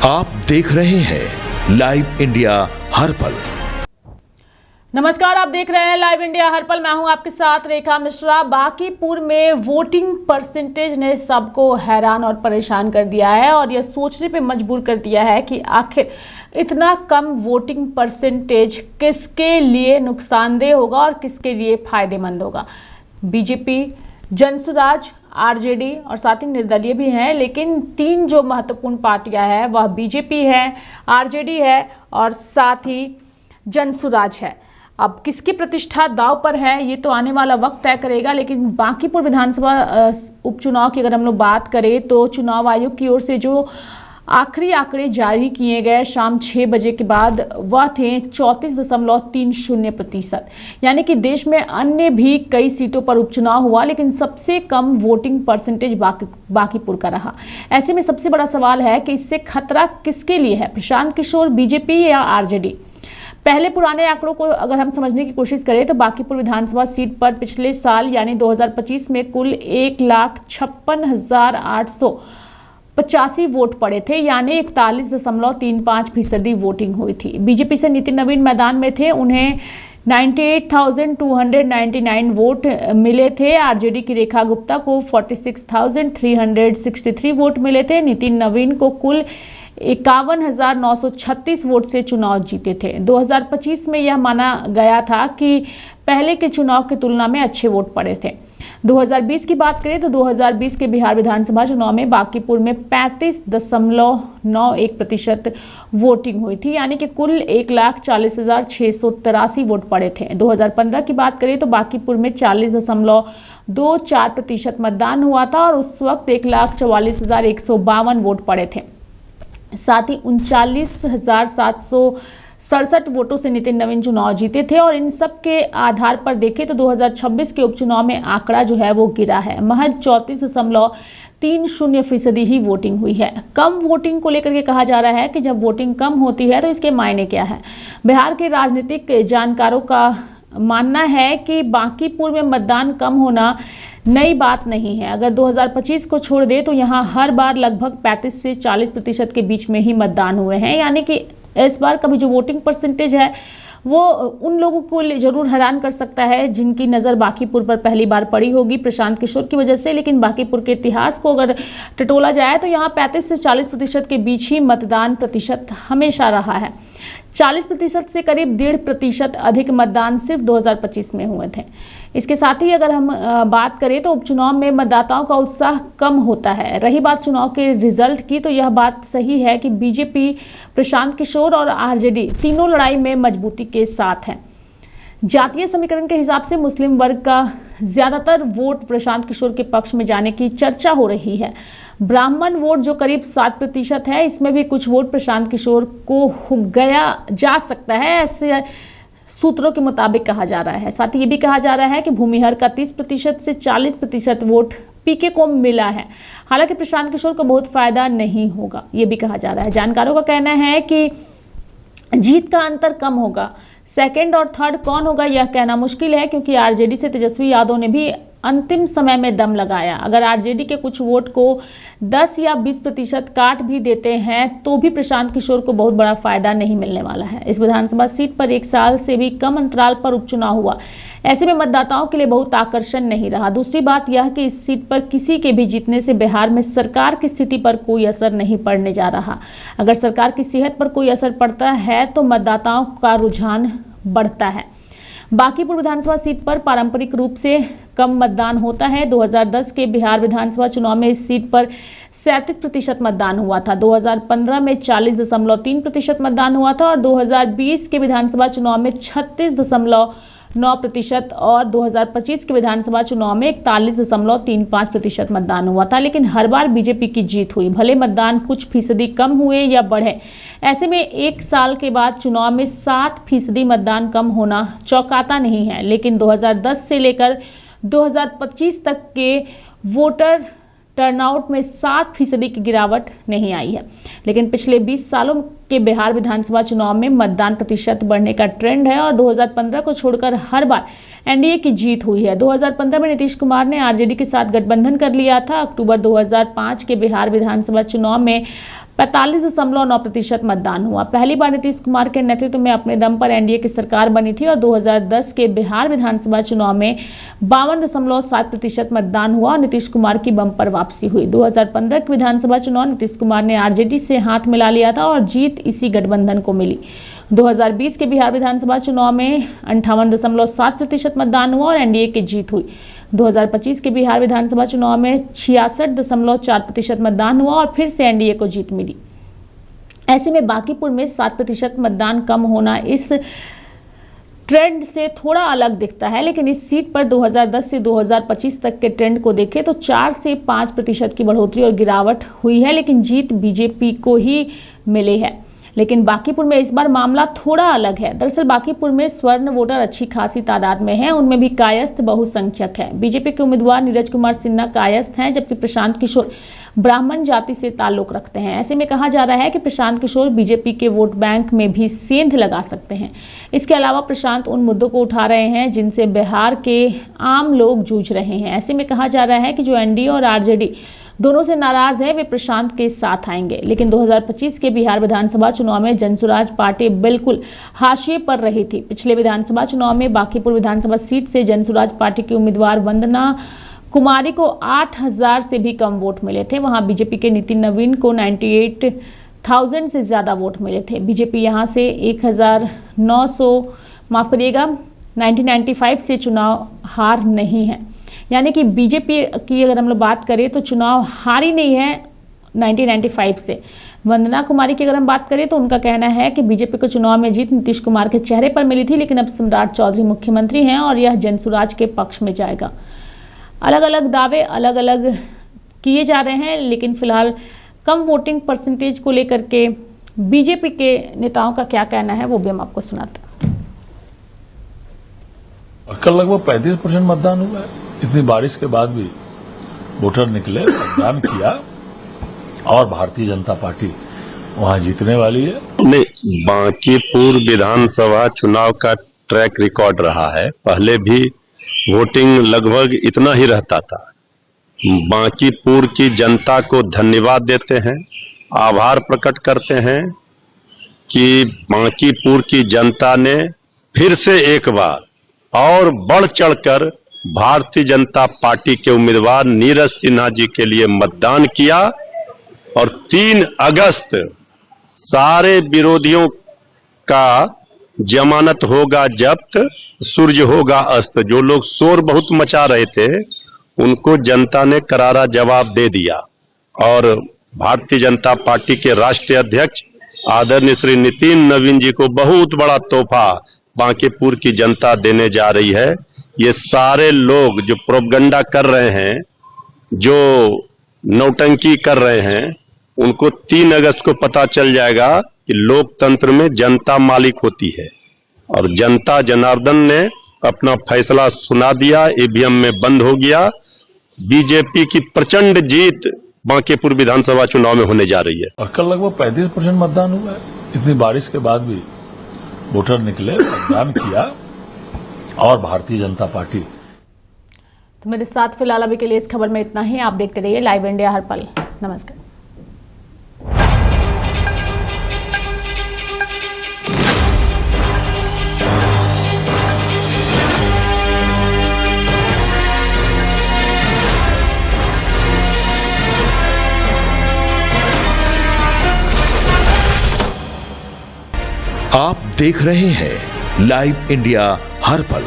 आप देख रहे हैं लाइव इंडिया हर पल। नमस्कार, आप देख रहे हैं लाइव इंडिया हर पल। मैं हूं आपके साथ रेखा मिश्रा। बांकीपुर में वोटिंग परसेंटेज ने सबको हैरान और परेशान कर दिया है और यह सोचने पे मजबूर कर दिया है कि आखिर इतना कम वोटिंग परसेंटेज किसके लिए नुकसानदेह होगा और किसके लिए फायदेमंद होगा। बीजेपी, जनसुराज, आरजेडी और साथ ही निर्दलीय भी हैं, लेकिन तीन जो महत्वपूर्ण पार्टियां हैं वह बीजेपी है, आरजेडी है और साथ ही जनसुराज है। अब किसकी प्रतिष्ठा दांव पर है ये तो आने वाला वक्त तय करेगा, लेकिन बांकीपुर विधानसभा उपचुनाव की अगर हम लोग बात करें तो चुनाव आयोग की ओर से जो आखिरी आंकड़े जारी किए गए शाम 6 बजे के बाद वह थे 34.30%। यानी कि देश में अन्य भी कई सीटों पर उपचुनाव हुआ, लेकिन सबसे कम वोटिंग परसेंटेज बांकीपुर का रहा। ऐसे में सबसे बड़ा सवाल है कि इससे खतरा किसके लिए है, प्रशांत किशोर, बीजेपी या आरजेडी। पहले पुराने आंकड़ों को अगर हम समझने की कोशिश करें तो बांकीपुर विधानसभा सीट पर पिछले साल यानी 2025 में कुल 1,56,885 वोट पड़े थे, यानी 41.35% वोटिंग हुई थी। बीजेपी से नितिन नवीन मैदान में थे, उन्हें 98,299 वोट मिले थे। आरजेडी की रेखा गुप्ता को 46,363 वोट मिले थे। नितिन नवीन को कुल 51,936 वोट से चुनाव जीते थे। 2025 में यह माना गया था कि पहले के चुनाव की तुलना में अच्छे वोट पड़े थे। 2020 की बात करें तो 2020 के बिहार विधानसभा चुनाव में बांकीपुर में 35.91% वोटिंग हुई थी, यानी कि कुल 1,40,683 वोट पड़े थे। 2015 की बात करें तो बांकीपुर में 40.24% मतदान हुआ था और उस वक्त 1,44,152 वोट पड़े थे। साथ ही 39,767 वोटों से नितिन नवीन चुनाव जीते थे और इन सब के आधार पर देखें तो 2026 के उपचुनाव में आंकड़ा जो है वो गिरा है। महज 34.30% ही वोटिंग हुई है। कम वोटिंग को लेकर के कहा जा रहा है कि जब वोटिंग कम होती है तो इसके मायने क्या है। बिहार के राजनीतिक जानकारों का मानना है कि बांकीपुर में मतदान कम होना नई बात नहीं है। अगर 2025 को छोड़ दे तो यहाँ हर बार लगभग 35 से 40% के बीच में ही मतदान हुए हैं, यानी कि इस बार का भी जो वोटिंग परसेंटेज है वो उन लोगों को जरूर हैरान कर सकता है जिनकी नज़र बांकीपुर पर पहली बार पड़ी होगी प्रशांत किशोर की वजह से। लेकिन बांकीपुर के इतिहास को अगर टटोला जाए तो यहाँ 35 से 40% के बीच ही मतदान प्रतिशत हमेशा रहा है। 40% से करीब 1.5% अधिक मतदान सिर्फ 2025 में हुए थे। इसके साथ ही अगर हम बात करें तो उपचुनाव में मतदाताओं का उत्साह कम होता है। रही बात चुनाव के रिजल्ट की तो यह बात सही है कि बीजेपी, प्रशांत किशोर और आरजेडी तीनों लड़ाई में मजबूती के साथ हैं। जातीय समीकरण के हिसाब से मुस्लिम वर्ग का ज्यादातर वोट प्रशांत किशोर के पक्ष में जाने की चर्चा हो रही है। ब्राह्मण वोट जो करीब 7% है, इसमें भी कुछ वोट प्रशांत किशोर को गया जा सकता है, ऐसे सूत्रों के मुताबिक कहा जा रहा है। साथ ही ये भी कहा जा रहा है कि भूमिहर का 30% से 40% वोट पीके को मिला है। हालांकि प्रशांत किशोर को बहुत फायदा नहीं होगा, ये भी कहा जा रहा है। जानकारों का कहना है कि जीत का अंतर कम होगा। सेकंड और थर्ड कौन होगा यह कहना मुश्किल है, क्योंकि आरजेडी से तेजस्वी यादव ने भी अंतिम समय में दम लगाया। अगर आरजेडी के कुछ वोट को 10 या 20% काट भी देते हैं तो भी प्रशांत किशोर को बहुत बड़ा फायदा नहीं मिलने वाला है। इस विधानसभा सीट पर 1 साल से भी कम अंतराल पर उपचुनाव हुआ, ऐसे में मतदाताओं के लिए बहुत आकर्षण नहीं रहा। दूसरी बात यह कि इस सीट पर किसी के भी जीतने से बिहार में सरकार की स्थिति पर कोई असर नहीं पड़ने जा रहा। अगर सरकार की सेहत पर कोई असर पड़ता है तो मतदाताओं का रुझान बढ़ता है। बांकीपुर विधानसभा सीट पर पारंपरिक रूप से कम मतदान होता है। 2010 के बिहार विधानसभा चुनाव में इस सीट पर 37% मतदान हुआ था। 2015 में 40.3% मतदान हुआ था और 2020 के विधानसभा चुनाव में 36.9% और 2025 के विधानसभा चुनाव में 41.35% मतदान हुआ था। लेकिन हर बार बीजेपी की जीत हुई, भले मतदान कुछ फीसदी कम हुए या बढ़े। ऐसे में 1 साल के बाद चुनाव में 7% मतदान कम होना चौंकाता नहीं है। लेकिन 2010 से लेकर 2025 तक के वोटर टर्नआउट में 7% की गिरावट नहीं आई है। लेकिन पिछले 20 सालों के बिहार विधानसभा चुनाव में मतदान प्रतिशत बढ़ने का ट्रेंड है और 2015 को छोड़कर हर बार एनडीए की जीत हुई है। 2015 में नीतीश कुमार ने आरजेडी के साथ गठबंधन कर लिया था। अक्टूबर 2005 के बिहार विधानसभा चुनाव में 45.9% मतदान हुआ। पहली बार नीतीश कुमार के नेतृत्व में अपने दम पर एनडीए की सरकार बनी थी और 2010 के बिहार विधानसभा चुनाव में 52.7% मतदान हुआ और नीतीश कुमार की बम्पर वापसी हुई। 2015 के विधानसभा चुनाव नीतीश कुमार ने आरजेडी से हाथ मिला लिया था और जीत इसी गठबंधन को मिली। 2020 के बिहार विधानसभा चुनाव में 58.7% मतदान हुआ और एनडीए की जीत हुई। 2025 के बिहार विधानसभा चुनाव में 66.4% मतदान हुआ और फिर से एनडीए को जीत मिली। ऐसे में बांकीपुर में 7% मतदान कम होना इस ट्रेंड से थोड़ा अलग दिखता है, लेकिन इस सीट पर 2010 से 2025 तक के ट्रेंड को देखें तो 4 से 5% की बढ़ोतरी और गिरावट हुई है, लेकिन जीत बीजेपी को ही मिली है। लेकिन बांकीपुर में इस बार मामला थोड़ा अलग है। दरअसल बांकीपुर में स्वर्ण वोटर अच्छी खासी तादाद में हैं, उनमें भी कायस्थ बहुसंख्यक हैं। बीजेपी के उम्मीदवार नीरज कुमार सिन्हा कायस्थ हैं, जबकि प्रशांत किशोर ब्राह्मण जाति से ताल्लुक रखते हैं। ऐसे में कहा जा रहा है कि प्रशांत किशोर बीजेपी के वोट बैंक में भी सेंध लगा सकते हैं। इसके अलावा प्रशांत उन मुद्दों को उठा रहे हैं जिनसे बिहार के आम लोग जूझ रहे हैं। ऐसे में कहा जा रहा है कि जो एनडीए और आरजेडी दोनों से नाराज है वे प्रशांत के साथ आएंगे। लेकिन 2025 के बिहार विधानसभा चुनाव में जनसुराज पार्टी बिल्कुल हाशिए पर रही थी। पिछले विधानसभा चुनाव में बांकीपुर विधानसभा सीट से जनसुराज पार्टी की उम्मीदवार वंदना कुमारी को 8000 से भी कम वोट मिले थे। वहां बीजेपी के नितिन नवीन को 98,000 से ज्यादा वोट मिले थे। बीजेपी यहां से 1995 से चुनाव हार नहीं है, यानी कि बीजेपी की अगर हम लोग बात करें तो चुनाव हारी नहीं है 1995 से। वंदना कुमारी की अगर हम बात करें तो उनका कहना है कि बीजेपी को चुनाव में जीत नीतीश कुमार के चेहरे पर मिली थी, लेकिन अब सम्राट चौधरी मुख्यमंत्री हैं और यह जनसुराज के पक्ष में जाएगा। अलग अलग दावे अलग अलग किए जा रहे हैं, लेकिन फिलहाल कम वोटिंग परसेंटेज को लेकर के बीजेपी के नेताओं का क्या कहना है वो भी हम आपको सुनाते हैं। कल लगभग 35% मतदान हुआ है। इतनी बारिश के बाद भी वोटर निकले, मतदान किया और भारतीय जनता पार्टी वहां जीतने वाली है। नहीं, बांकीपुर विधानसभा चुनाव का ट्रैक रिकॉर्ड रहा है। पहले भी वोटिंग लगभग इतना ही रहता था। बांकीपुर की जनता को धन्यवाद देते हैं, आभार प्रकट करते हैं कि बांकीपुर की जनता ने फिर से एक बार और बढ़ चढ़कर भारतीय जनता पार्टी के उम्मीदवार नीरज सिन्हा जी के लिए मतदान किया और 3 अगस्त सारे विरोधियों का जमानत होगा जब्त, सूर्य होगा अस्त। जो लोग शोर बहुत मचा रहे थे उनको जनता ने करारा जवाब दे दिया और भारतीय जनता पार्टी के राष्ट्रीय अध्यक्ष आदरणीय श्री नितिन नवीन जी को बहुत बड़ा तोहफा बांकीपुर की जनता देने जा रही है। ये सारे लोग जो प्रोपगंडा कर रहे हैं, जो नौटंकी कर रहे हैं, उनको 3 अगस्त को पता चल जाएगा कि लोकतंत्र में जनता मालिक होती है और जनता जनार्दन ने अपना फैसला सुना दिया। ईवीएम में बंद हो गया। बीजेपी की प्रचंड जीत बांकीपुर विधानसभा चुनाव में होने जा रही है। और कल लगभग 35% मतदान हुआ है। इतनी बारिश के बाद भी वोटर निकले, मतदान किया और भारतीय जनता पार्टी। तो मेरे साथ फिलहाल अभी के लिए इस खबर में इतना ही। आप देखते रहिए लाइव इंडिया हर पल। नमस्कार। आप देख रहे हैं लाइव इंडिया हर पल।